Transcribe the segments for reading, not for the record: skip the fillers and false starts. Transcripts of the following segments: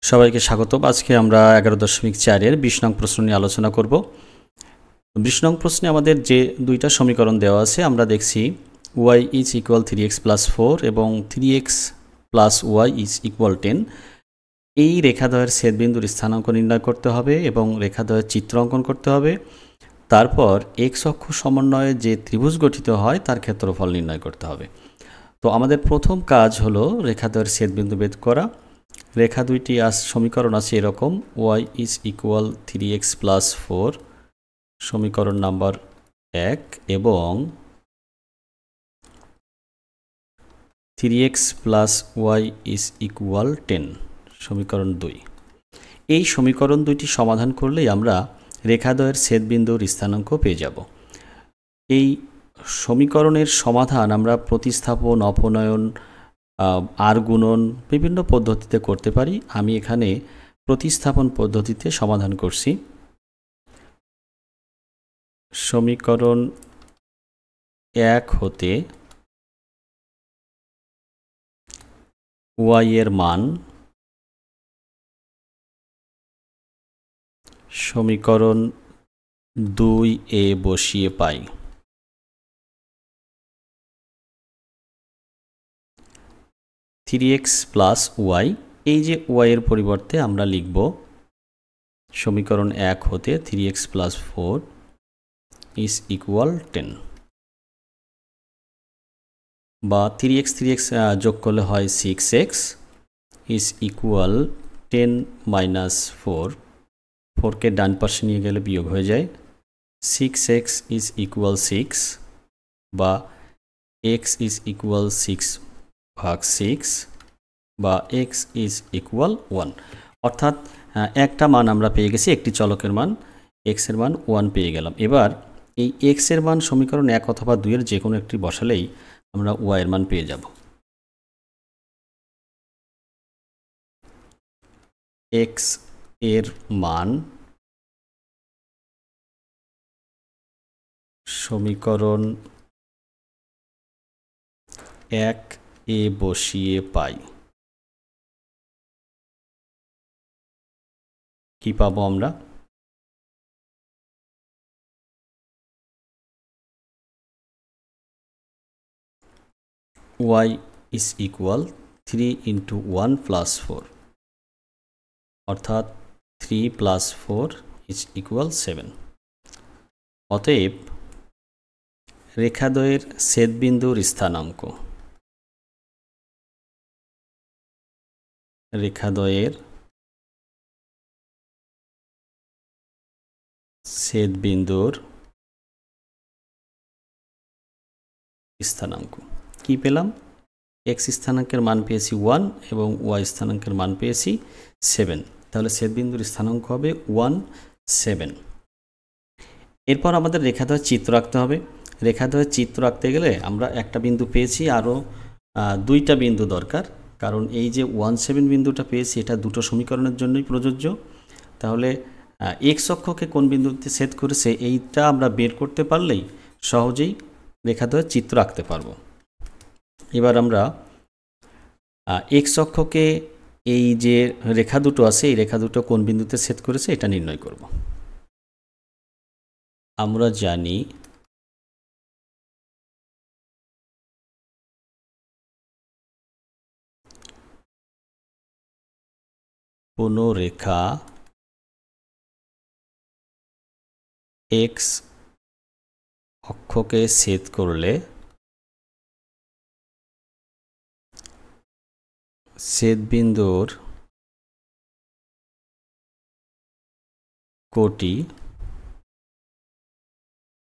সবাইকে স্বাগতম। আজকে আমরা 11.4 এর 20 নং প্রশ্ন নিয়ে আলোচনা করব। 20 নং প্রশ্নে আমাদের যে দুইটা সমীকরণ দেওয়া আছে আমরা দেখছি y is equal 3x plus 4 এবং 3x plus y is equal 10। এই রেখাদ্বয়ের ছেদবিন্দুর স্থানাঙ্ক নির্ণয় করতে হবে এবং রেখাদ্বয়ের চিত্র অঙ্কন করতে হবে। তারপর x অক্ষ সমন্বয়ে যে ত্রিভুজ গঠিত হয় তার ক্ষেত্রফল নির্ণয় করতে হবে। তো আমাদের প্রথম কাজ হলো রেখাদ্বয়ের ছেদবিন্দু বের করা। রেখা দুইটি সমীকরণ আছে এরকম y is equal 3x plus 4 সমীকরণ নাম্বার 1 এবং 3x plus y is equal 10 সমীকরণ 2। এই সমীকরণ দুইটি সমাধান করলেই আমরা রেখাদ্বয়ের ছেদবিন্দুর স্থানাঙ্ক পেয়ে যাব। এই সমীকরণের সমাধান আমরা প্রতিস্থাপন, অপনয়ন, আর গুণন বিভিন্ন পদ্ধতিতে করতে পারি। আমি এখানে প্রতিস্থাপন পদ্ধতিতে সমাধান করছি। সমীকরণ 1 হতে y এর মান সমীকরণ 2a বসিয়ে পাই। থ্রি এক্স প্লাস ওয়াই, এই যে ওয়াই এর পরিবর্তে আমরা লিখব সমীকরণ 1 হতে 3x plus 4 is equal 10 বা 3x যোগ করলে হয় 6x is equal 10 minus 4, 4কে ডান পাশে নিয়ে গেলে বিয়োগ হয়ে যায়। 6x is equal 6 বা x is equal 6 ভাগ 6 বা x is equal 1, অর্থাৎ একটা মান আমরা পেয়ে গেছি, একটি চলকের মান x এর মান 1 পেয়ে গেলাম। এবার এই x এর মান সমীকরণ 1 অথবা 2 এর যে কোনো একটি বসালেই আমরা y এর মান পেয়ে যাব। x এর মান সমীকরণ 1 এ বসিয়ে পাই। কি পাবো আমরা? y is equal 3 into 1 plus 4, অর্থাৎ 3 plus 4 is equal 7। অতএব রেখাদ্বয়ের ছেদবিন্দুর স্থানাঙ্ক, রেখাদ্বয়ের ছেদবিন্দুর স্থানাঙ্ক কি পেলাম? x স্থানাঙ্কের মান পেয়েছি 1 এবং y স্থানাঙ্কের মান পেয়েছি 7, তাহলে ছেদবিন্দুর স্থানাঙ্ক হবে 1, 7। এরপর আমাদের রেখাদ্বয়ের চিত্র আঁকতে হবে। রেখাদ্বয়ের চিত্র আঁকতে গেলে আমরা একটা বিন্দু পেয়েছি, আরও দুইটা বিন্দু দরকার, কারণ এই যে 1, 7 বিন্দুটা পেয়েছি এটা দুটো সমীকরণের জন্যই প্রযোজ্য। তাহলে x অক্ষকে কোন বিন্দুতে ছেদ করেছে এইটা আমরা বের করতে পারলেই সহজেই রেখাদ্বয়ের চিত্র আঁকতে পারবো। এবার আমরা x অক্ষকে এই যে রেখা দুটো আছে এই রেখা দুটো কোন বিন্দুতে ছেদ করেছে এটা নির্ণয় করব। আমরা জানি কোনো রেখা x অক্ষকে ছেদ করলে ছেদবিন্দুর কোটি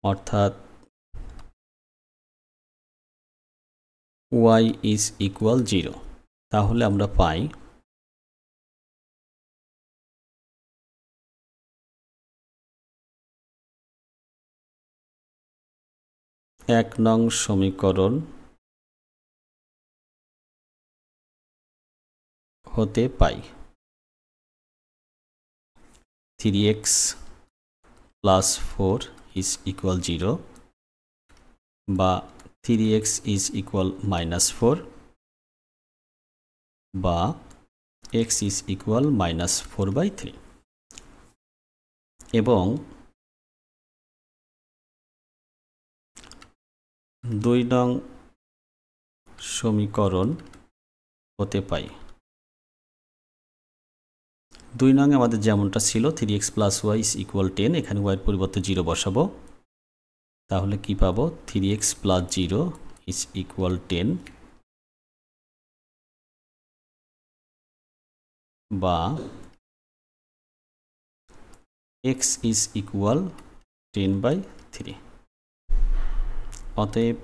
অর্থাৎ y is equal 0, তাহলে আমরা পাই 1 নং সমীকরণ হতে পাই 3x plus 4 is equal 0 বা 3x is equal minus 4 বা x ইজ ইকুয়াল -4/3 এবং 2 নং সমীকরণ হতে পাই 2 নং আমাদের যেমনটা ছিল 3x + y = 10, এখানে y এর পরিবর্তে 0 বসাবো, তাহলে কি পাবো 3x + 0 = 10 বা x is equal 10/3। অতএব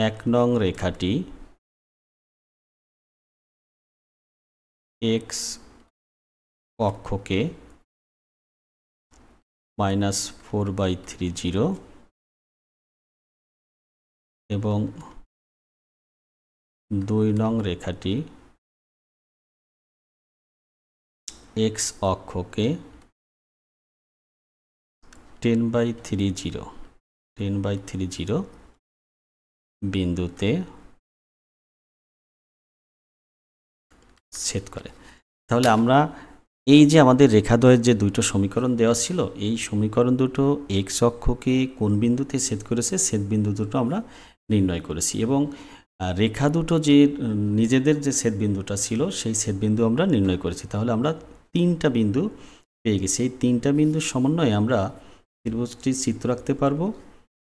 1 নং রেখাটি x অক্ষকে -4/30 এবং 2 নং রেখাটি x অক্ষকে 10/30 বিন্দুতে ছেদ করে। তাহলে আমরা এই যে আমাদের রেখাদ্বয়ের যে দুটো সমীকরণ দেওয়া ছিল, এই সমীকরণ দুটো x অক্ষকে কোন বিন্দুতে ছেদ করেছে, ছেদ বিন্দু দুটো আমরা নির্ণয় করেছি এবং রেখা দুটো যে নিজেদের যে ছেদ বিন্দুটা ছিল সেই ছেদ বিন্দু আমরা নির্ণয় করেছি। তাহলে আমরা 3টা বিন্দু পেয়ে গেছি। এই 3টা বিন্দুর সমন্বয়ে আমরা ত্রিভুজটির চিত্র আঁকতে পারবো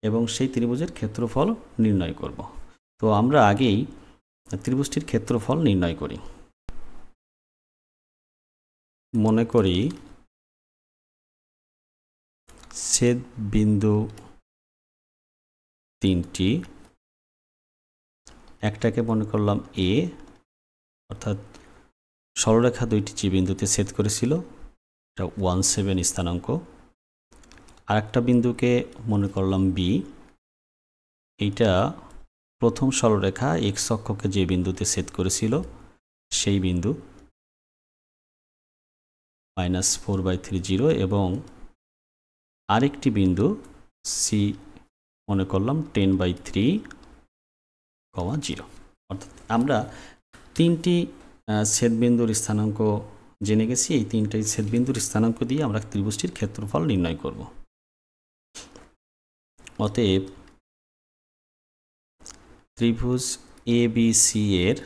এবং সেই ত্রিভুজের ক্ষেত্রফল নির্ণয় করব। তো আমরা আগেই ত্রিভুজটির ক্ষেত্রফল নির্ণয় করি। মনে করি ছেদ বিন্দু 3টি, একটাকে মনে করলাম A, অর্থাৎ সরলরেখা 2টি যে বিন্দুতে ছেদ করেছিল এটা 17 স্থানাঙ্ক। আরেকটা বিন্দুকে মনে করলাম B, এইটা প্রথম সরলরেখা x অক্ষকে যে বিন্দুতে ছেদ করেছিল সেই বিন্দু -4/30 এবং আরেকটি বিন্দু C মনে করলাম 10/3, 0। অর্থাৎ আমরা 3টি ছেদবিন্দুর স্থানাঙ্ক জেনে গেছি। এই 3টি ছেদবিন্দুর স্থানাঙ্ক দিয়ে আমরা ত্রিভুজটির ক্ষেত্রফল নির্ণয় করব। অতএব ত্রিভুজ ABC এর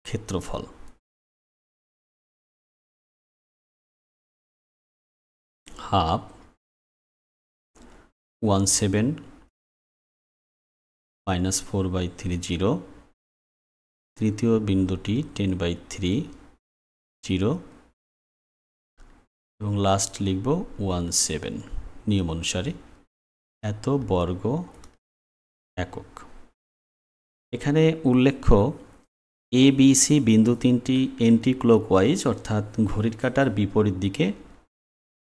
ক্ষেত্রফল হাফ 17 -4/30, তৃতীয় বিন্দুটি 10/3 এবং লাস্ট লিখব 17 নিয়ম অনুসারে এত বর্গ একক। এখানে উল্লেখ্য ABC বিন্দু 3টি এন্টি ক্লকওয়াইজ অর্থাৎ ঘড়ির কাঁটার বিপরীত দিকে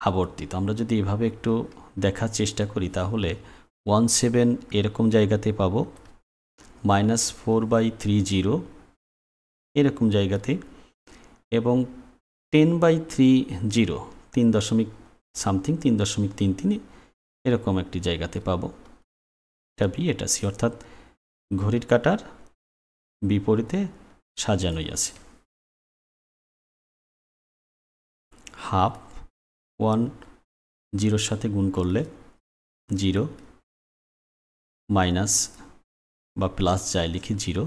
আবর্তিত। আমরা যদি এভাবে একটু দেখার চেষ্টা করি তাহলে 17 এরকম জায়গাতে পাবো, -4/30 এরকম জায়গাতে এবং 10/30 3.33 এরকম একটি জায়গাতে পাবো। এটা B, এটা C, অর্থাৎ ঘড়ির কাঁটার বিপরীতে সাজানোই আছে। হাফ 1 0 সাথে গুণ করলে 0 মাইনাস বা প্লাস যাই লিখি 0।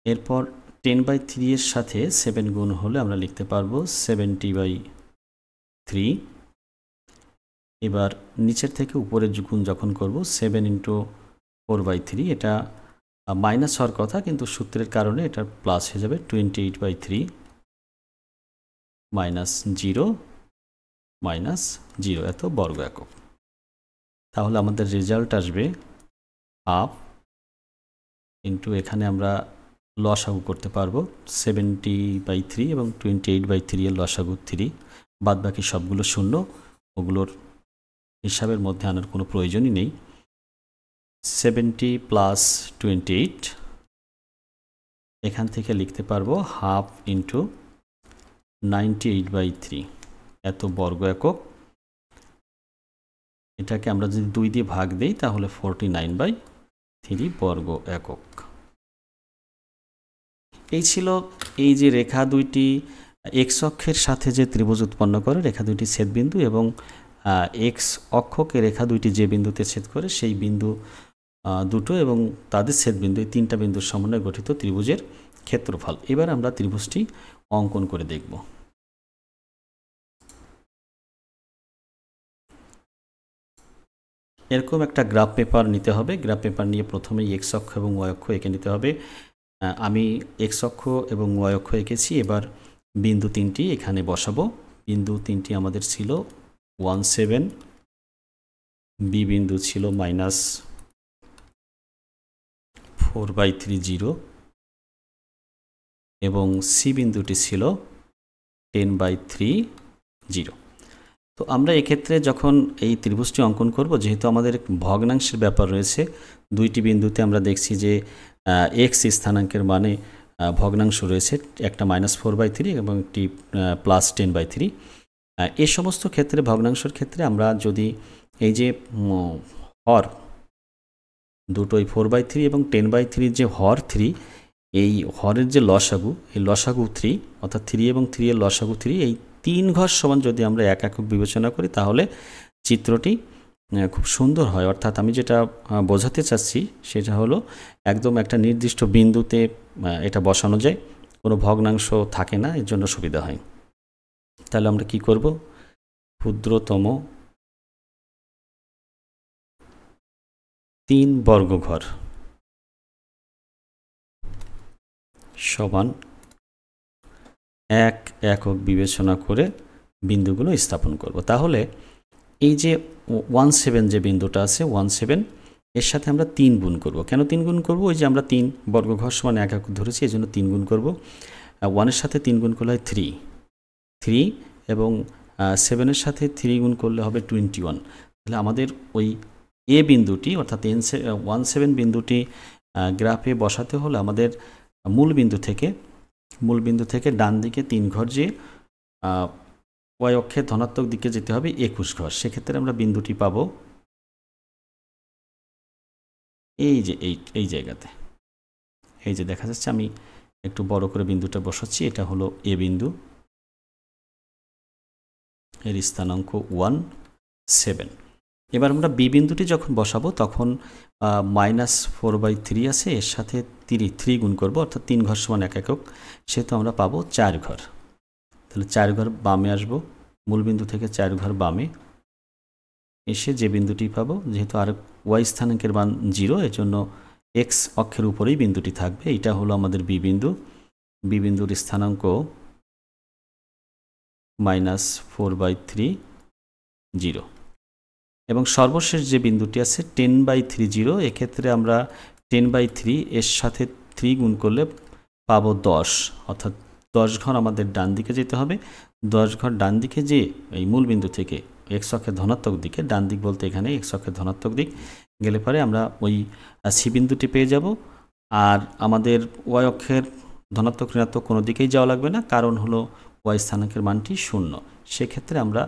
এরপর 10/3 এর সাথে 7 গুণ হলে আমরা লিখতে পারবো 70/3। এবার নিচের থেকে উপরের গুণ যখন করব 7 × 4/3, এটা মাইনাস হওয়ার কথা কিন্তু সূত্রের কারণে এটা প্লাস হয়ে যাবে 28/3 -0 এত বর্গ একক। তাহলে আমাদের রেজাল্ট আসবে হাফ ইন্টু, এখানে আমরা লসাগু করতে পারবো 70/3 এবং 28/3 এর লসাগু 3, বাদ বাকি সবগুলো শূন্য, ওগুলোর হিসাবের মধ্যে আনার কোনো প্রয়োজনই নেই। 70 + 28 এখান থেকে লিখতে পারবো হাফ ইন্টু 98/3 এত বর্গ একক। এটাকে আমরা যদি 2 দিয়ে ভাগ দেই তাহলে 49/3 বর্গ একক। এই ছিল এই যে রেখা দুইটি এক্স অক্ষের সাথে যে ত্রিভুজ উৎপন্ন করে, রেখা দুইটি ছেদবিন্দু এবং এক্স অক্ষকে রেখা দুইটি যে বিন্দুতে ছেদ করে সেই বিন্দু দুটো এবং তাদের ছেদবিন্দু, এই তিনটা বিন্দুর সমন্বয়ে গঠিত ত্রিভুজের ক্ষেত্রফল। এবার আমরা ত্রিভুজটি অঙ্কন করে দেখব। এরকম একটা গ্রাফ পেপার নিতে হবে। গ্রাফ পেপার নিয়ে প্রথমেই এক্স অক্ষ এবং ওয়াই অক্ষ এঁকে নিতে হবে। আমি এক্স অক্ষ এবং ওয়াই অক্ষ এঁকেছি। এবার বিন্দু তিনটি এখানে বসাবো। বিন্দু তিনটি আমাদের ছিল 1 7, বি বিন্দু ছিল -4/3 এবং সি বিন্দুটি ছিল 10/3। তো আমরা এক্ষেত্রে যখন এই ত্রিভুজটি অঙ্কন করব, যেহেতু আমাদের ভগ্নাংশের ব্যাপার রয়েছে, দুইটি বিন্দুতে আমরা দেখছি যে এক্স স্থানাঙ্কের মানে ভগ্নাংশ রয়েছে, একটা -4/3 এবং একটি +10/3। এই সমস্ত ক্ষেত্রে ভগ্নাংশের ক্ষেত্রে আমরা যদি এই যে হর দুটোই 4/3 এবং 10/3 যে হর 3, এই হরের যে লসাগু, এই লসাগু 3 অর্থাৎ 3 এবং 3 এর লসাগু 3, এই 3 ঘর সমান যদি আমরা এক একক বিবেচনা করি তাহলে চিত্রটি খুব সুন্দর হয়। অর্থাৎ আমি যেটা বোঝাতে চাচ্ছি সেটা হলো একদম একটা নির্দিষ্ট বিন্দুতে এটা বসানো যায়, কোনো ভগ্নাংশ থাকে না, এর জন্য সুবিধা হয়। তাহলে আমরা কি করব, ক্ষুদ্রতম 3 বর্গঘর সমান এক একক বিবেচনা করে বিন্দুগুলো স্থাপন করব। তাহলে এই যে 1 7 যে বিন্দুটা আছে, 1 7 এর সাথে আমরা 3 গুণ করব। কেন 3 গুণ করব? ওই যে আমরা 3 বর্গঘর সমান এক একক ধরেছি, এই জন্য 3 গুণ করব। 1 এর সাথে 3 গুণ করলে হয় 3 এবং 7 এর সাথে 3 গুণ করলে হবে 21। তাহলে আমাদের ওই এ বিন্দুটি অর্থাৎ 1 7 বিন্দুটি গ্রাফে বসাতে হলে আমাদের মূল বিন্দু থেকে ডান দিকে 3 ঘর যে ওয়াই অক্ষের ধনাত্মক দিকে যেতে হবে 21 ঘর। সেক্ষেত্রে আমরা বিন্দুটি পাব এই যে এই জায়গাতে, এই যে দেখা যাচ্ছে, আমি একটু বড় করে বিন্দুটা বসাচ্ছি, এটা হলো এ বিন্দু, এর স্থানাঙ্ক 1 7। এবার আমরা বি বিন্দুটি যখন বসাবো তখন -4/3 আছে, এর সাথে 3 গুণ করব, অর্থাৎ 3 ঘর সমান এক একক, সেহেতু আমরা পাবো 4 ঘর। তাহলে 4 ঘর বামে আসব, মূল বিন্দু থেকে 4 ঘর বামে এসে যে বিন্দুটি পাবো, যেহেতু আর ওয়াই স্থানাঙ্কের মান 0, এর জন্য এক্স অক্ষের উপরেই বিন্দুটি থাকবে। এটা হলো আমাদের বি বিন্দু। বি বিন্দুর স্থানাঙ্ক -4/3 এবং সর্বশেষ যে বিন্দুটি আছে 10/3, এক্ষেত্রে আমরা 10/3 এর সাথে 3 গুণ করলে পাবো 10, অর্থাৎ 10 ঘর আমাদের ডান দিকে যেতে হবে। 10 ঘর ডান দিকে যে এই মূল বিন্দু থেকে এক্স অক্ষের ধনাত্মক দিকে, ডান দিক বলতে এখানে এক্স অক্ষের ধনাত্মক দিক গেলে পরে আমরা ওই সি বিন্দুটি পেয়ে যাব। আর আমাদের ওয়াই অক্ষের ধনাত্মক ঋণাত্মক কোনো দিকেই যাওয়া লাগবে না, কারণ হলো ওয়াই স্থানাঙ্কের মানটি 0। সেক্ষেত্রে আমরা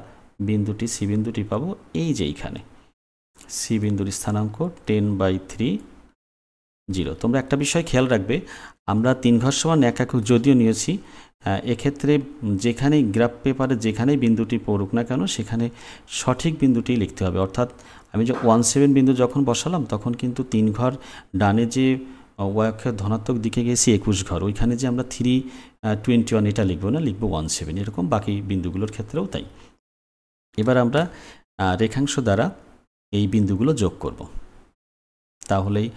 বিন্দুটি সি বিন্দুটি পাবো এই যে এইখানে, সি বিন্দুর স্থানাঙ্ক 10/3। তোমরা একটা বিষয় খেয়াল রাখবে, আমরা 3 ঘর সমান এক একক যদিও নিয়েছি, এক্ষেত্রে যেখানেই গ্রাফ পেপারে যেখানেই বিন্দুটি পড়ুক না কেন সেখানে সঠিক বিন্দুটি লিখতে হবে। অর্থাৎ আমি যে 1 7 বিন্দু যখন বসালাম তখন কিন্তু 3 ঘর ডানে যে ওয়াই অক্ষের ধনাত্মক দিকে গেছি 21 ঘর, ওইখানে যে আমরা 321 এটা লিখবো না, লিখবো 1 7। এরকম বাকি বিন্দুগুলোর ক্ষেত্রেও তাই। এবার আমরা রেখাংশ দ্বারা এই বিন্দুগুলো যোগ করব। তাহলেই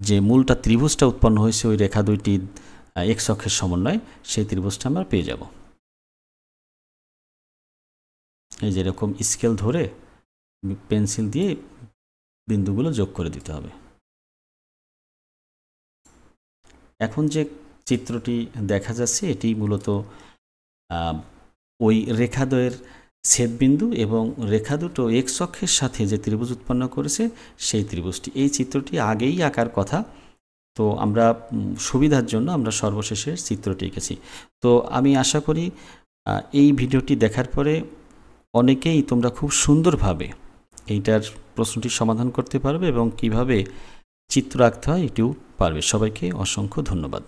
যে মূলটা ত্রিভুজটা উৎপন্ন হয়েছে ওই রেখা দুইটি এক্স অক্ষের সমন্বয়, সেই ত্রিভুজটা আমরা পেয়ে যাব। এই যে এরকম স্কেল ধরে পেন্সিল দিয়ে বিন্দুগুলো যোগ করে দিতে হবে। এখন যে চিত্রটি দেখা যাচ্ছে এটি মূলত ওই রেখাদ্বয়ের ছেদবিন্দু এবং রেখা দুটো এক্স অক্ষের সাথে যে ত্রিভুজ উৎপন্ন করেছে সেই ত্রিভুজটি। এই চিত্রটি আগেই আঁকার কথা, তো আমরা সুবিধার জন্য আমরা সর্বশেষে চিত্রটি এঁকেছি। তো আমি আশা করি এই ভিডিওটি দেখার পরে অনেকেই তোমরা খুব সুন্দরভাবে এইটার প্রশ্নটি সমাধান করতে পারবে এবং কিভাবে চিত্র আঁকতে হয় এটিও পারবে। সবাইকে অসংখ্য ধন্যবাদ।